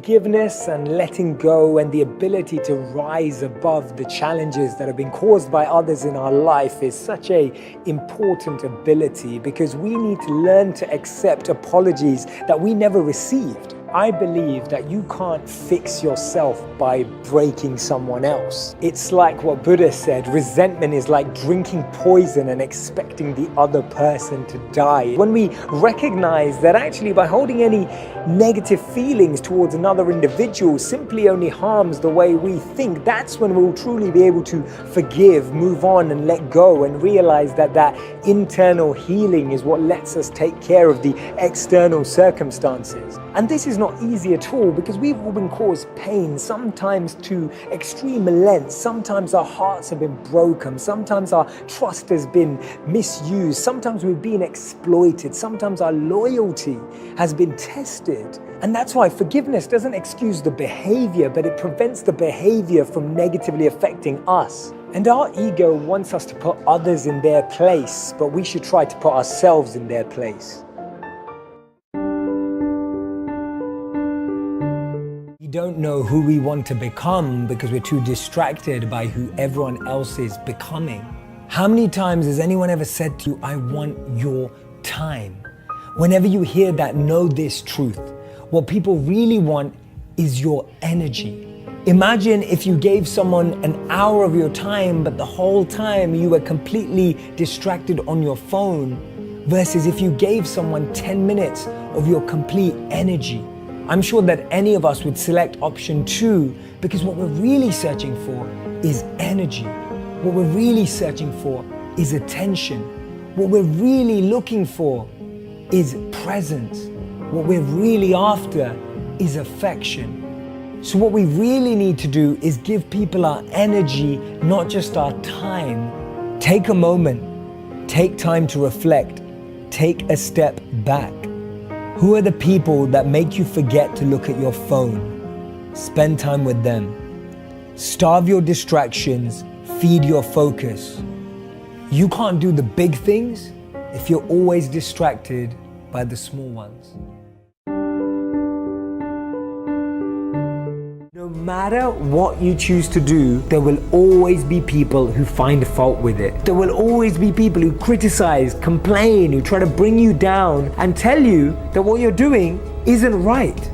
Forgiveness and letting go and the ability to rise above the challenges that have been caused by others in our life is such an important ability, because we need to learn to accept apologies that we never received. I believe that you can't fix yourself by breaking someone else. It's like what Buddha said, resentment is like drinking poison and expecting the other person to die. When we recognize that actually by holding any negative feelings towards another individual simply only harms the way we think, that's when we'll truly be able to forgive, move on and let go, and realize that that internal healing is what lets us take care of the external circumstances. And this is not easy at all, because we've all been caused pain, sometimes to extreme lengths. Sometimes our hearts have been broken. Sometimes our trust has been misused. Sometimes we've been exploited. Sometimes our loyalty has been tested. And that's why forgiveness doesn't excuse the behavior, but it prevents the behavior from negatively affecting us. And our ego wants us to put others in their place, but we should try to put ourselves in their place. We don't know who we want to become because we're too distracted by who everyone else is becoming. How many times has anyone ever said to you, I want your time? Whenever you hear that, know this truth. What people really want is your energy. Imagine if you gave someone an hour of your time, but the whole time you were completely distracted on your phone, versus if you gave someone 10 minutes of your complete energy. I'm sure that any of us would select option 2, because what we're really searching for is energy. What we're really searching for is attention. What we're really looking for is presence. What we're really after is affection. So what we really need to do is give people our energy, not just our time. Take a moment, take time to reflect, take a step back. Who are the people that make you forget to look at your phone? Spend time with them. Starve your distractions, feed your focus. You can't do the big things if you're always distracted by the small ones. No matter what you choose to do, there will always be people who find fault with it. There will always be people who criticize, complain, who try to bring you down and tell you that what you're doing isn't right.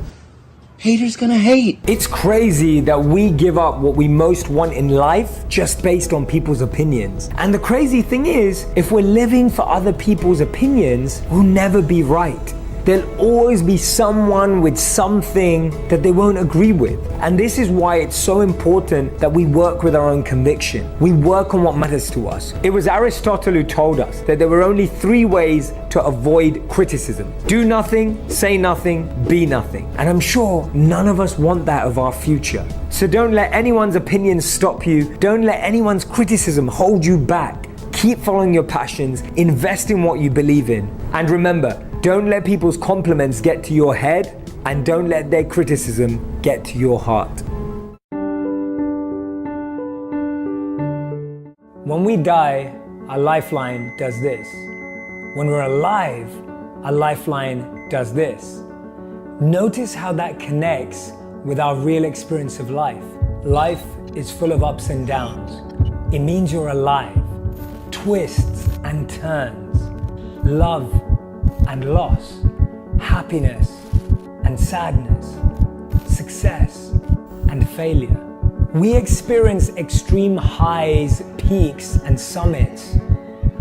Haters gonna hate. It's crazy that we give up what we most want in life just based on people's opinions. And the crazy thing is, if we're living for other people's opinions, we'll never be right. There'll always be someone with something that they won't agree with. And this is why it's so important that we work with our own conviction. We work on what matters to us. It was Aristotle who told us that there were only 3 ways to avoid criticism. Do nothing, say nothing, be nothing. And I'm sure none of us want that of our future. So don't let anyone's opinions stop you. Don't let anyone's criticism hold you back. Keep following your passions, invest in what you believe in. And remember, don't let people's compliments get to your head, and don't let their criticism get to your heart. When we die, our lifeline does this. When we're alive, our lifeline does this. Notice how that connects with our real experience of life. Life is full of ups and downs. It means you're alive. Twists and turns. Love and loss, happiness and sadness, success and failure. We experience extreme highs, peaks and summits,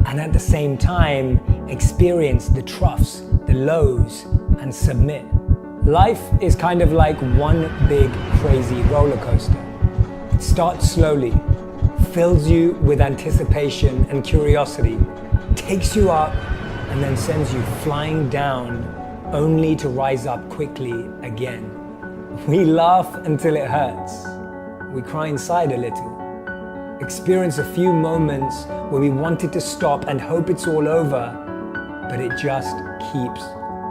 and at the same time experience the troughs, the lows, and submit. Life is kind of like one big crazy roller coaster. It starts slowly, fills you with anticipation and curiosity, takes you up, and then sends you flying down, only to rise up quickly again. We laugh until it hurts. We cry inside a little. Experience a few moments where we wanted to stop and hope it's all over, but it just keeps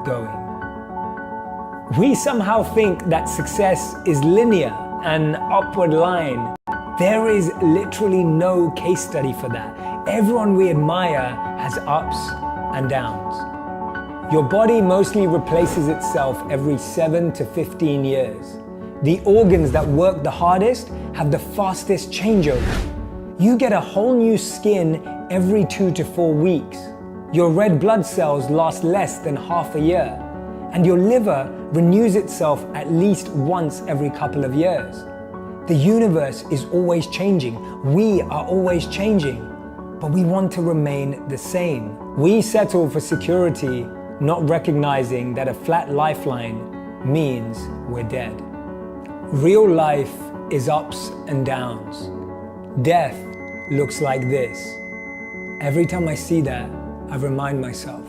going. We somehow think that success is linear, an upward line. There is literally no case study for that. Everyone we admire has ups and downs. Your body mostly replaces itself every 7 to 15 years. The organs that work the hardest have the fastest changeover. You get a whole new skin every 2 to 4 weeks. Your red blood cells last less than half a year. And your liver renews itself at least once every couple of years. The universe is always changing. We are always changing. But we want to remain the same. We settle for security, not recognizing that a flat lifeline means we're dead. Real life is ups and downs. Death looks like this. Every time I see that, I remind myself,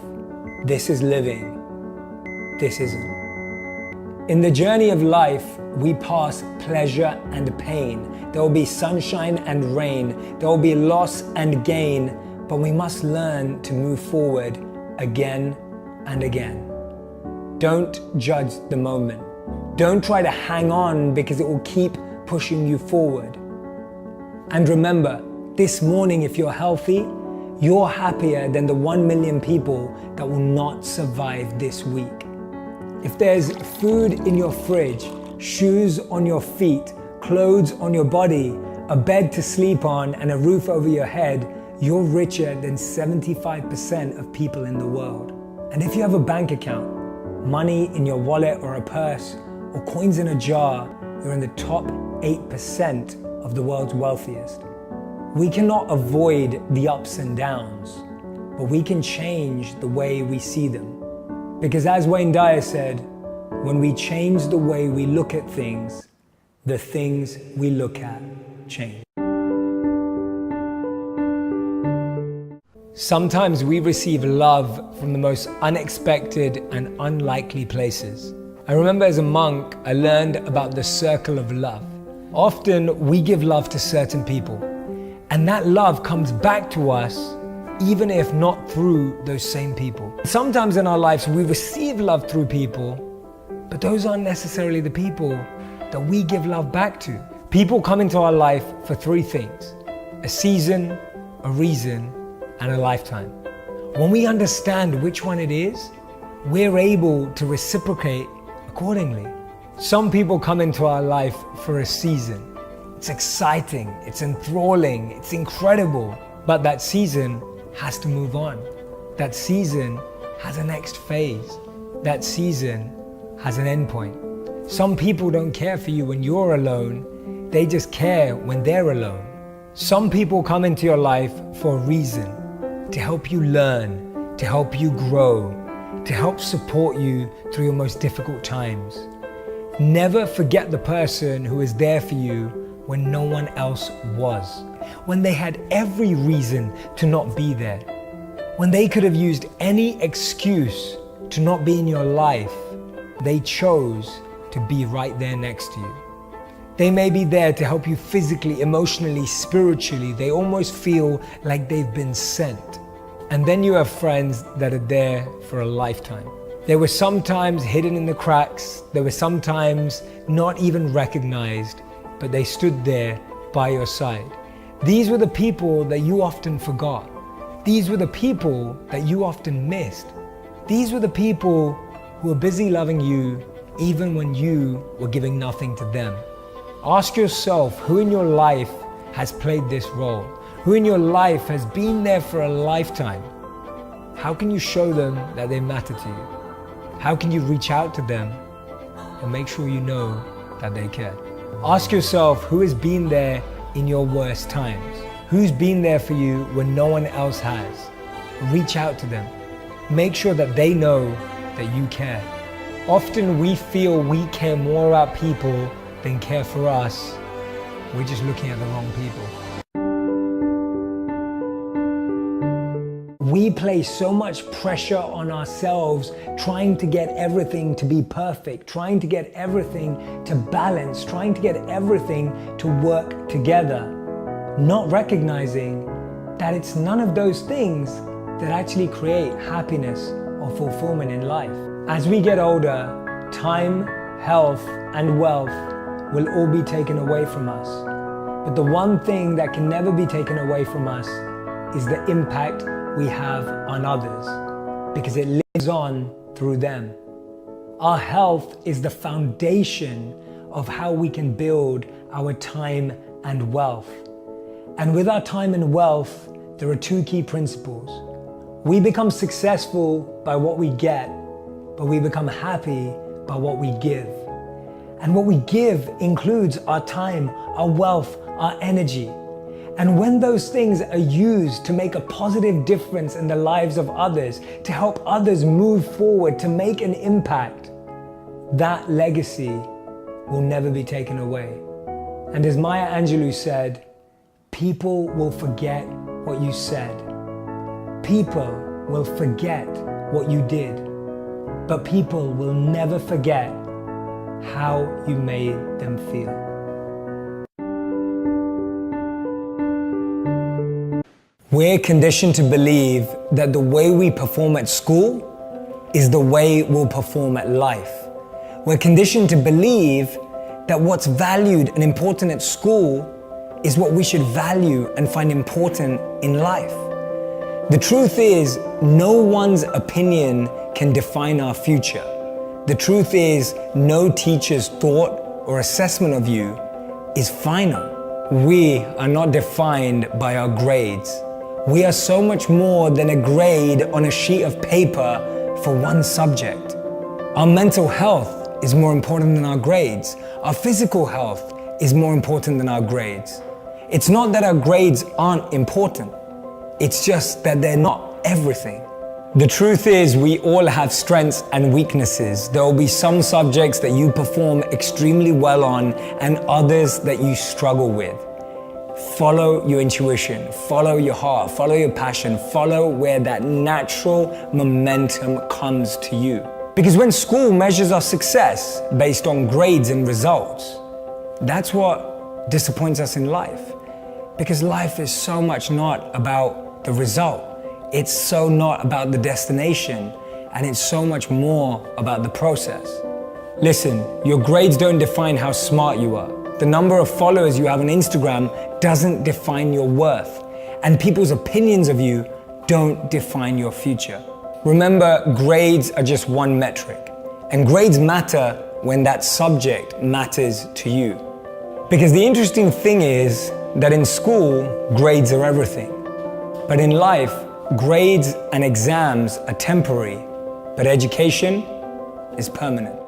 this is living, this isn't. In the journey of life, we pass pleasure and pain. There will be sunshine and rain. There will be loss and gain, but we must learn to move forward again and again. Don't judge the moment. Don't try to hang on because it will keep pushing you forward. And remember, this morning, if you're healthy, you're happier than the 1 million people that will not survive this week. If there's food in your fridge, shoes on your feet, clothes on your body, a bed to sleep on, and a roof over your head, you're richer than 75% of people in the world. And if you have a bank account, money in your wallet or a purse, or coins in a jar, you're in the top 8% of the world's wealthiest. We cannot avoid the ups and downs, but we can change the way we see them. Because as Wayne Dyer said, when we change the way we look at things, the things we look at change. Sometimes we receive love from the most unexpected and unlikely places. I remember as a monk, I learned about the circle of love. Often we give love to certain people, and that love comes back to us even if not through those same people. Sometimes in our lives we receive love through people, but those aren't necessarily the people that we give love back to. People come into our life for 3 things: a season, a reason, and a lifetime. When we understand which one it is, we're able to reciprocate accordingly. Some people come into our life for a season. It's exciting, it's enthralling, it's incredible, but that season has to move on. That season has a next phase. That season has an end point. Some people don't care for you when you're alone, they just care when they're alone. Some people come into your life for a reason, to help you learn, to help you grow, to help support you through your most difficult times. Never forget the person who is there for you when no one else was, when they had every reason to not be there, when they could have used any excuse to not be in your life. They chose to be right there next to you. They may be there to help you physically, emotionally, spiritually. They almost feel like they've been sent. And then you have friends that are there for a lifetime. They were sometimes hidden in the cracks. They were sometimes not even recognized, but they stood there by your side. These were the people that you often forgot. These were the people that you often missed. These were the people who were busy loving you even when you were giving nothing to them. Ask yourself, who in your life has played this role? Who in your life has been there for a lifetime? How can you show them that they matter to you? How can you reach out to them and make sure you know that they care? Ask yourself, who has been there in your worst times? Who's been there for you when no one else has? Reach out to them. Make sure that they know that you care. Often we feel we care more about people than care for us. We're just looking at the wrong people. We place so much pressure on ourselves trying to get everything to be perfect, trying to get everything to balance, trying to get everything to work together, not recognizing that it's none of those things that actually create happiness or fulfillment in life. As we get older, time, health, and wealth will all be taken away from us. But the one thing that can never be taken away from us is the impact we have on others, because it lives on through them. Our health is the foundation of how we can build our time and wealth. And with our time and wealth, there are two key principles. We become successful by what we get, but we become happy by what we give. And what we give includes our time, our wealth, our energy. And when those things are used to make a positive difference in the lives of others, to help others move forward, to make an impact, that legacy will never be taken away. And as Maya Angelou said, people will forget what you said. People will forget what you did, but people will never forget how you made them feel. We're conditioned to believe that the way we perform at school is the way we'll perform at life. We're conditioned to believe that what's valued and important at school is what we should value and find important in life. The truth is, no one's opinion can define our future. The truth is, no teacher's thought or assessment of you is final. We are not defined by our grades. We are so much more than a grade on a sheet of paper for one subject. Our mental health is more important than our grades. Our physical health is more important than our grades. It's not that our grades aren't important. It's just that they're not everything. The truth is, we all have strengths and weaknesses. There will be some subjects that you perform extremely well on and others that you struggle with. Follow your intuition, follow your heart, follow your passion, follow where that natural momentum comes to you. Because when school measures our success based on grades and results, that's what disappoints us in life. Because life is so much not about the result. It's so not about the destination, and it's so much more about the process. Listen, your grades don't define how smart you are. The number of followers you have on Instagram doesn't define your worth, and people's opinions of you don't define your future. Remember, grades are just one metric, and grades matter when that subject matters to you. Because the interesting thing is that in school, grades are everything. But in life, grades and exams are temporary, but education is permanent.